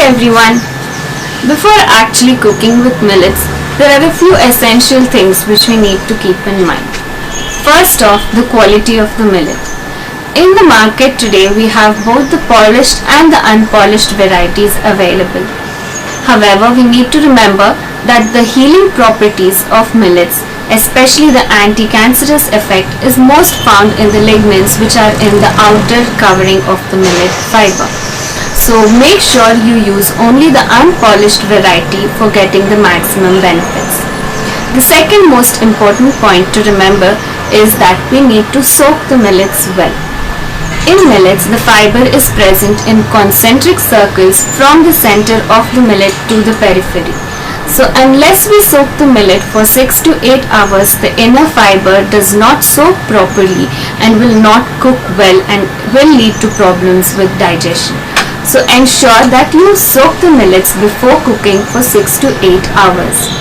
everyone! Before actually cooking with millets, there are a few essential things which we need to keep in mind. First off, the quality of the millet. In the market today, we have both the polished and the unpolished varieties available. However, we need to remember that the healing properties of millets, especially the anti-cancerous effect, is most found in the lignins which are in the outer covering of the millet fiber. So make sure you use only the unpolished variety for getting the maximum benefits. The second most important point to remember is that we need to soak the millets well. In millets, the fiber is present in concentric circles from the center of the millet to the periphery. So unless we soak the millet for 6 to 8 hours, the inner fiber does not soak properly and will not cook well and will lead to problems with digestion. So ensure that you soak the millets before cooking for 6 to 8 hours.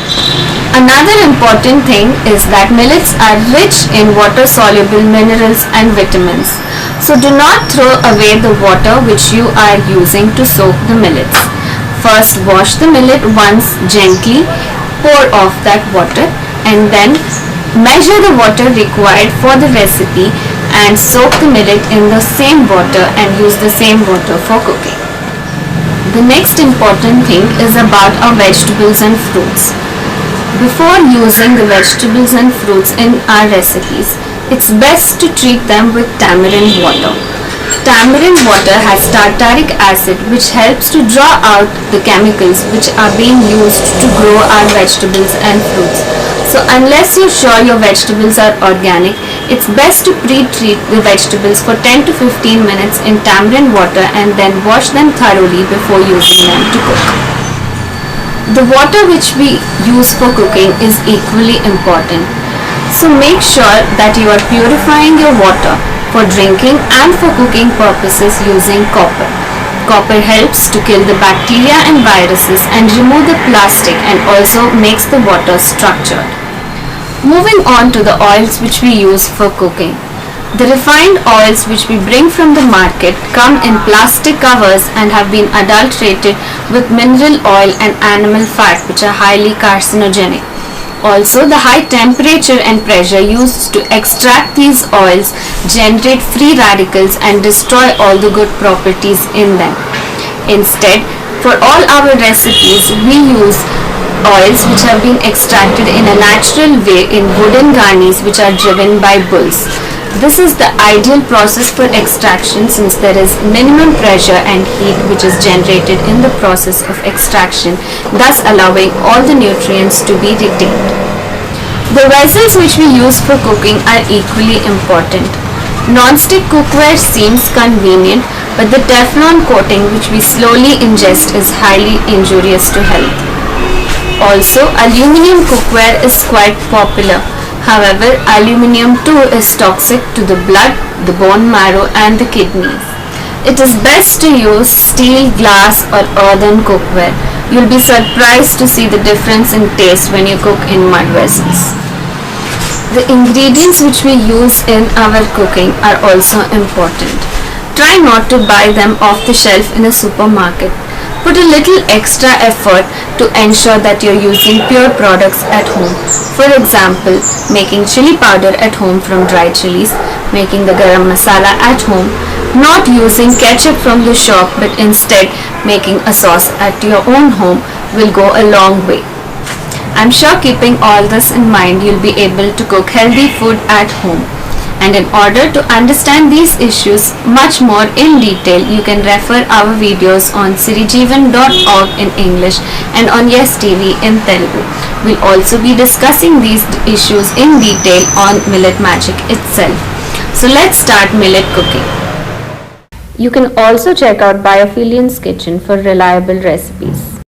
Another important thing is that millets are rich in water-soluble minerals and vitamins. So do not throw away the water which you are using to soak the millets. First, wash the millet once gently, pour off that water, and then measure the water required for the recipe and soak the millet in the same water and use the same water for cooking. The next important thing is about our vegetables and fruits. Before using the vegetables and fruits in our recipes, it's best to treat them with tamarind water. Tamarind water has tartaric acid which helps to draw out the chemicals which are being used to grow our vegetables and fruits. So unless you're sure your vegetables are organic, it's best to pre-treat the vegetables for 10 to 15 minutes in tamarind water and then wash them thoroughly before using them to cook. The water which we use for cooking is equally important. So make sure that you are purifying your water for drinking and for cooking purposes using copper. Copper helps to kill the bacteria and viruses and remove the plastic and also makes the water structured. Moving on to the oils which we use for cooking. The refined oils which we bring from the market come in plastic covers and have been adulterated with mineral oil and animal fat which are highly carcinogenic. Also, the high temperature and pressure used to extract these oils generate free radicals and destroy all the good properties in them. Instead, for all our recipes, we use oils which have been extracted in a natural way in wooden garnis which are driven by bulls. This is the ideal process for extraction since there is minimum pressure and heat which is generated in the process of extraction, thus allowing all the nutrients to be retained. The vessels which we use for cooking are equally important. Non-stick cookware seems convenient, but the Teflon coating which we slowly ingest is highly injurious to health. Also, aluminium cookware is quite popular. However, aluminium too is toxic to the blood, the bone marrow and the kidneys. It is best to use steel, glass or earthen cookware. You'll be surprised to see the difference in taste when you cook in mud vessels. The ingredients which we use in our cooking are also important. Try not to buy them off the shelf in a supermarket. Put a little extra effort to ensure that you're using pure products at home. For example, making chili powder at home from dry chilies, making the garam masala at home, not using ketchup from the shop but instead making a sauce at your own home will go a long way. I'm sure keeping all this in mind, you'll be able to cook healthy food at home. And in order to understand these issues much more in detail, you can refer our videos on sirijivan.org in English and on Yes TV in Telugu. We'll also be discussing these issues in detail on Millet Magic itself. So let's start millet cooking. You can also check out Biophilian's Kitchen for reliable recipes.